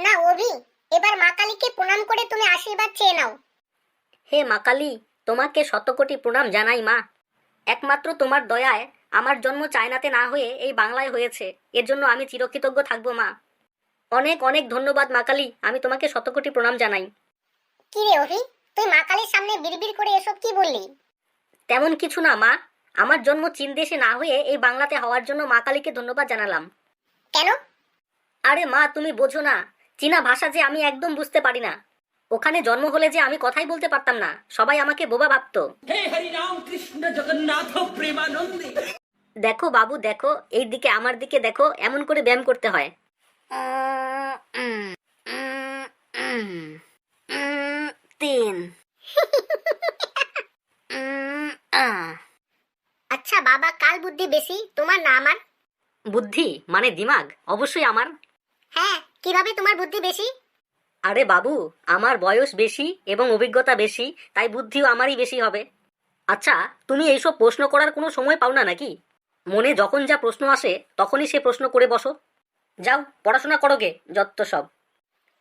না অভি, এবার মা কালীকে প্রণাম করে তুমি আশীর্বাদ চেয়ে নাও। হে মা কালী, তোমাকে শতকোটি প্রণাম জানাই মা। একমাত্র তোমার দয়ায় আমার জন্ম চায়নাতে না হয়ে এই বাংলায় হয়েছে, এর জন্য আমি চিরকৃতজ্ঞ থাকবো মা। অনেক অনেক ধন্যবাদ মা কালী, আমি তোমাকে শতকোটি প্রণাম জানাই। কি রে অভি, তুই মা কালীর সামনে বিড়বিড় করে এসব কি বললি? তেমন কিছু না মা, আমার জন্ম চীন দেশে না হয়ে এই বাংলাতে হওয়ার জন্য মা কালীকে ধন্যবাদ জানালাম। কেন? আরে মা, তুমি বোঝো না, চীনা ভাষা যে আমি একদম বুঝতে পারি না। ওখানে জন্ম হলে যে আমি কথাই বলতে পারতাম না, সবাই আমাকে বোবা ভাবতো। হে হরি রাম কৃষ্ণ জগন্নাথ প্রেমানন্দে। দেখো বাবু দেখো, এই দিকে আমার দিকে দেখো, এমন করে ব্যায়াম করতে হয়। তিন। আচ্ছা বাবা, কাল বুদ্ধি বেশি তোমার না আমার? বুদ্ধি মানে দিমাগ? অবশ্যই আমার। হ্যাঁ, কিভাবে তোমার বুদ্ধি বেশি? আরে বাবু, আমার বয়স বেশি এবং অভিজ্ঞতা বেশি, তাই বুদ্ধিও আমারই বেশি হবে। আচ্ছা, তুমি এইসব প্রশ্ন করার কোনো সময় পাও না নাকি? মনে যখন যা প্রশ্ন আসে তখনই সে প্রশ্ন করে বসো। যাও পড়াশোনা করো গে, যত সব।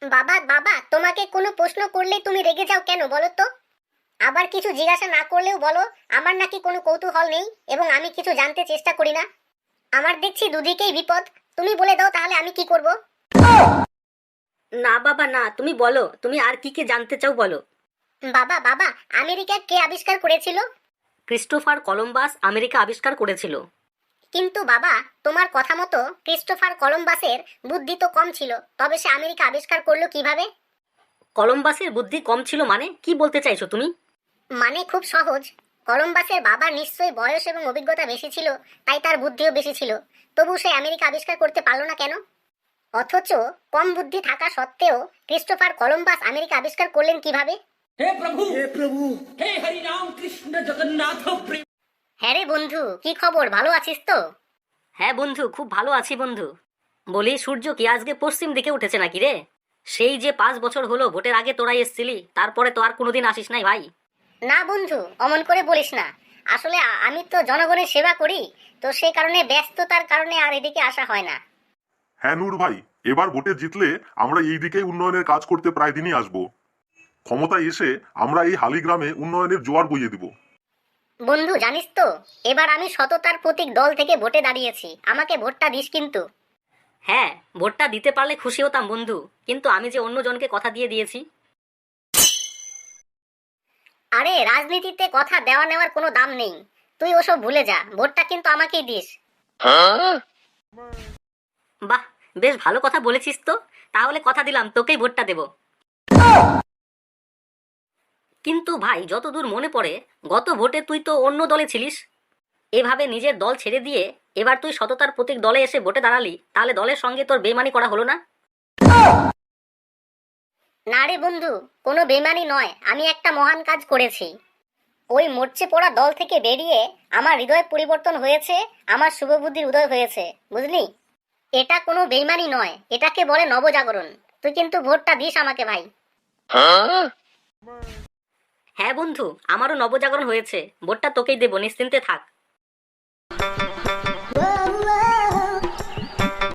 বাবা বাবা, তোমাকে কোনো প্রশ্ন করলে তুমি রেগে যাও কেন বলো তো? আবার কিছু জিজ্ঞাসা না করলেও বলো আমার নাকি কোনো কৌতূহল নেই এবং আমি কিছু জানতে চেষ্টা করি না। আমার দেখছি দুদিকেই বিপদ। তুমি বলে দাও তাহলে আমি কি করব? না বাবা না, তুমি বলো, তুমি আর কি কে জানতে চাও বলো। বাবা বাবা, আমেরিকা কে আবিষ্কার করেছিল? ক্রিস্টোফার কলম্বাস আমেরিকা আবিষ্কার করেছিল। কিন্তু বাবা, তোমার কথা মতো ক্রিস্টোফার কলম্বাসের বুদ্ধি তো কম ছিল, তবে সে আমেরিকা আবিষ্কার করলো কিভাবে? কলম্বাসের বুদ্ধি কম ছিল মানে কি বলতে চাইছো তুমি? মানে খুব সহজ। কলম্বাসের বাবার নিশ্চয়ই বয়স এবং অভিজ্ঞতা বেশি ছিল, তাই তার বুদ্ধিও বেশি ছিল। তবু সে আমেরিকা আবিষ্কার করতে পারলো না কেন? অথচ কম বুদ্ধি থাকা সত্ত্বেও ক্রিস্টোফার কলম্বাস আমেরিকা আবিষ্কার করলেন কিভাবে? হে প্রভু হে হরি রাম কৃষ্ণ জগন্নাথ প্রেম। হ্যাঁ রে বন্ধু, কি খবর, ভালো আছিস তো? হ্যাঁ বন্ধু, খুব ভালো আছি বন্ধু। বলি, সূর্য কি আজকে পশ্চিম দিকে উঠেছে নাকি রে? সেই যে 5 বছর হলো ভোটের আগে তোরা এসছিলি, তারপরে তো আর কোনোদিন আসিস নাই ভাই। না বন্ধু, অমন করে বলিস না। আসলে আমি তো জনগণের সেবা করি, তো সেই কারণে ব্যস্ততার কারণে আর এদিকে আসা হয় না। হ্যাঁ নূর ভাই, এবার ভোটে জিতলে আমরা এই দিকেই উন্নয়নের কাজ করতে প্রায় দিনই আসবো। ক্ষমতায় এসে আমরা এই হালিগ্রামে উন্নয়নের জোয়ার বইয়ে দিব। বন্ধু জানিস তো, এবার আমি সততার প্রতীক দল থেকে ভোটে দাঁড়িয়েছি, আমাকে ভোটটা দিস কিন্তু। হ্যাঁ, ভোটটা দিতে পারলে খুশি হতাম বন্ধু, কিন্তু আমি যে অন্য জনকে কথা দিয়ে দিয়েছি। আরে রাজনীতিতে কথা দেওয়া নেওয়ার কোনো দাম নেই, তুই ওসব ভুলে যা, ভোটটা কিন্তু আমাকেই দিস। বাহ, বেশ ভালো কথা বলেছিস তো। তাহলে কথা দিলাম, তোকেই ভোটটা দেব। কিন্তু ভাই, যতদূর মনে পড়ে, গত ভোটে তুই তো অন্য দলে ছিলিস। এভাবে নিজের দল ছেড়ে দিয়ে এবার তুই সততার প্রতীক দলে এসে ভোটে দাঁড়ালি, তাহলে দলের সঙ্গে তোর বেইমানি করা হলো না? না রে বন্ধু, কোনো বেমানি নয়, আমি একটা মহান কাজ করেছি। ওই মরচে পড়া দল থেকে বেরিয়ে আমার হৃদয় পরিবর্তন হয়েছে, আমার শুভবুদ্ধির উদয় হয়েছে, বুঝলি? এটা কোনো বেইমানি নয়, এটাকে বলে নবজাগরণ। তুই কিন্তু ভোটটা দিস আমাকে ভাই। হ্যাঁ বন্ধু, আমারও নবজাগরণ হয়েছে, ভোটটা তোকেই দেবো, নিশ্চিন্তে থাক।